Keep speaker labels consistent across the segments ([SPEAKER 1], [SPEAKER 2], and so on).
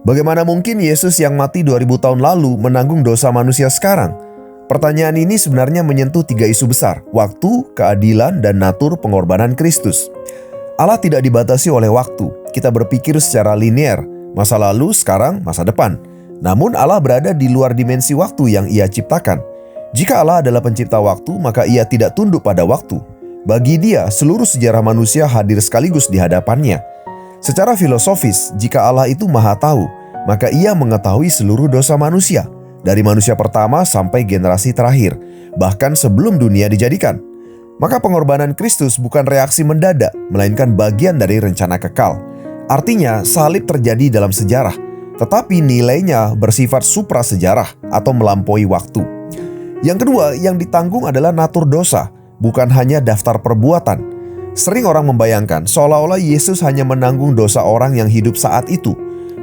[SPEAKER 1] Bagaimana mungkin Yesus yang mati 2000 tahun lalu menanggung dosa manusia sekarang? Pertanyaan ini sebenarnya menyentuh 3 isu besar: waktu, keadilan, dan natur pengorbanan Kristus. Allah tidak dibatasi oleh waktu. Kita berpikir secara linear, masa lalu, sekarang, masa depan. Namun Allah berada di luar dimensi waktu yang Ia ciptakan. Jika Allah adalah pencipta waktu, maka Ia tidak tunduk pada waktu. Bagi Dia, seluruh sejarah manusia hadir sekaligus di hadapannya. Secara filosofis, jika Allah itu Maha Tahu, maka Ia mengetahui seluruh dosa manusia, dari manusia pertama sampai generasi terakhir, bahkan sebelum dunia dijadikan. Maka pengorbanan Kristus bukan reaksi mendadak, melainkan bagian dari rencana kekal. Artinya, salib terjadi dalam sejarah, tetapi nilainya bersifat suprasejarah atau melampaui waktu. Yang kedua, yang ditanggung adalah natur dosa, bukan hanya daftar perbuatan. Sering orang membayangkan seolah-olah Yesus hanya menanggung dosa orang yang hidup saat itu.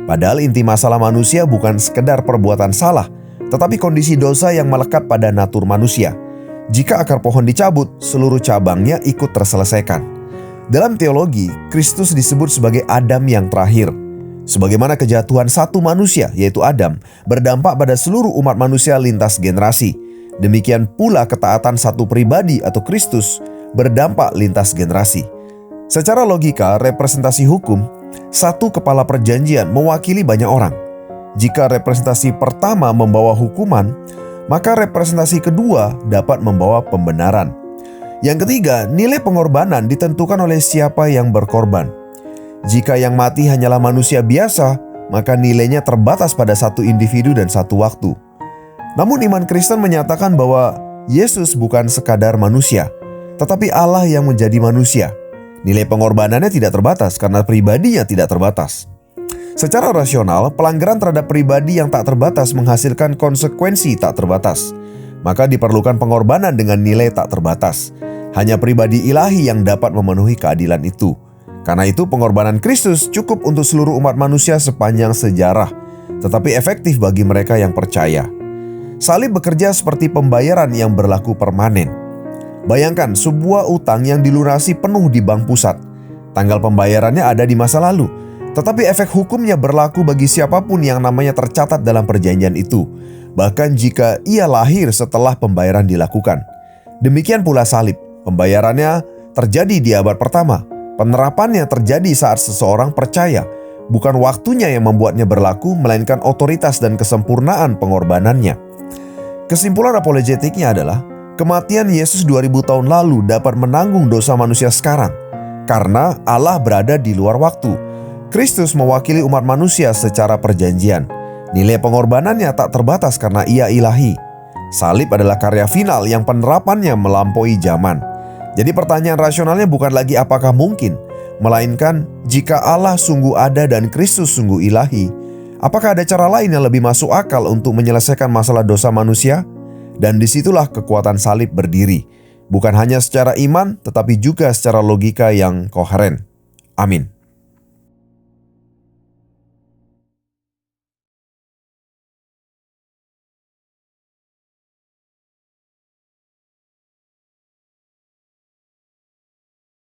[SPEAKER 1] Padahal inti masalah manusia bukan sekedar perbuatan salah, tetapi kondisi dosa yang melekat pada natur manusia. Jika akar pohon dicabut, seluruh cabangnya ikut terselesaikan. Dalam teologi, Kristus disebut sebagai Adam yang terakhir. Sebagaimana kejatuhan satu manusia, yaitu Adam, berdampak pada seluruh umat manusia lintas generasi. Demikian pula ketaatan satu pribadi atau Kristus berdampak lintas generasi. Secara logika representasi hukum, satu kepala perjanjian mewakili banyak orang. Jika representasi pertama membawa hukuman, maka representasi kedua dapat membawa pembenaran. Yang ketiga, nilai pengorbanan ditentukan oleh siapa yang berkorban. Jika yang mati hanyalah manusia biasa, maka nilainya terbatas pada satu individu dan satu waktu. Namun iman Kristen menyatakan bahwa Yesus bukan sekadar manusia, tetapi Allah yang menjadi manusia. Nilai pengorbanannya tidak terbatas karena pribadinya tidak terbatas. Secara rasional, pelanggaran terhadap pribadi yang tak terbatas menghasilkan konsekuensi tak terbatas. Maka diperlukan pengorbanan dengan nilai tak terbatas. Hanya pribadi ilahi yang dapat memenuhi keadilan itu. Karena itu pengorbanan Kristus cukup untuk seluruh umat manusia sepanjang sejarah, tetapi efektif bagi mereka yang percaya. Salib bekerja seperti pembayaran yang berlaku permanen. Bayangkan sebuah utang yang dilunasi penuh di bank pusat. Tanggal pembayarannya ada di masa lalu, tetapi efek hukumnya berlaku bagi siapapun yang namanya tercatat dalam perjanjian itu, bahkan jika ia lahir setelah pembayaran dilakukan. Demikian pula salib, pembayarannya terjadi di abad pertama. Penerapannya terjadi saat seseorang percaya, bukan waktunya yang membuatnya berlaku, melainkan otoritas dan kesempurnaan pengorbanannya. Kesimpulan apologetiknya adalah, kematian Yesus 2000 tahun lalu dapat menanggung dosa manusia sekarang, karena Allah berada di luar waktu. Kristus mewakili umat manusia secara perjanjian. Nilai pengorbanannya tak terbatas karena Ia ilahi. Salib adalah karya final yang penerapannya melampaui zaman. Jadi pertanyaan rasionalnya bukan lagi apakah mungkin, melainkan jika Allah sungguh ada dan Kristus sungguh ilahi, apakah ada cara lain yang lebih masuk akal untuk menyelesaikan masalah dosa manusia? Dan disitulah kekuatan salib berdiri. Bukan hanya secara iman, tetapi juga secara logika yang koheren. Amin.